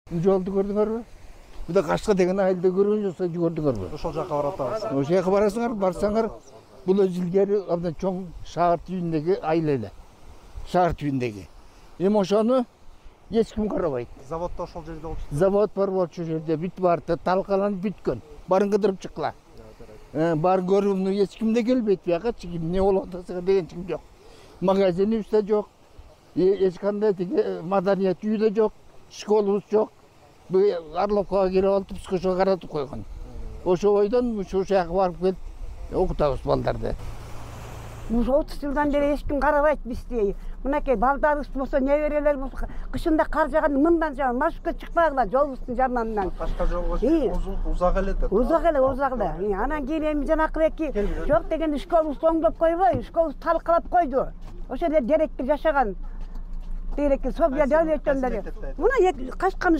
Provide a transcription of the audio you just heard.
Жолду көрдүңөрбү? Буда Кашка деген айылды көргөн жоксо көрдүңөрбү? Ошол жака баратабыз. Ошол жака барасыңар, барсаңар бул илгери абдан чоң шаар түбүндөгү айыл эле. Шаар түбүндөгү. Эми ошону эч ким карабайт. Завод да ошол жерде болчу. Завод бар ошол жерде, бүт барды талкаланып бүткөн. Барын кыдырып чыккыла. Барын көрүүнү эч ким да келбейт бияка, эмне болуп атасыңар деген ким жок. Магазинибиз да жок. Эч кандай тиги маданият үйү да жок, школабыз жок. Бу Орловкага келип алып психошко каратып койгон. Ошол бойдон ушул жака барып келип окутабыз балдарды. Ушу 30 жылдан бери эч ким карабайт бизди. Мынакей балдарыбыз болсо, неберелер болсо, кышында кар жааганда мындан жаган маршрутка чыкпагыла жолубуздун жарнамынан. Кашка жолго узак эле да. Узак эле. Анан кийин эми жанакы эки жок дегенде школубузду оңдоп койбой, школубузду талкалап койду. Ошол жерде деректи жашаган. Деректи Совет Мына Кашканын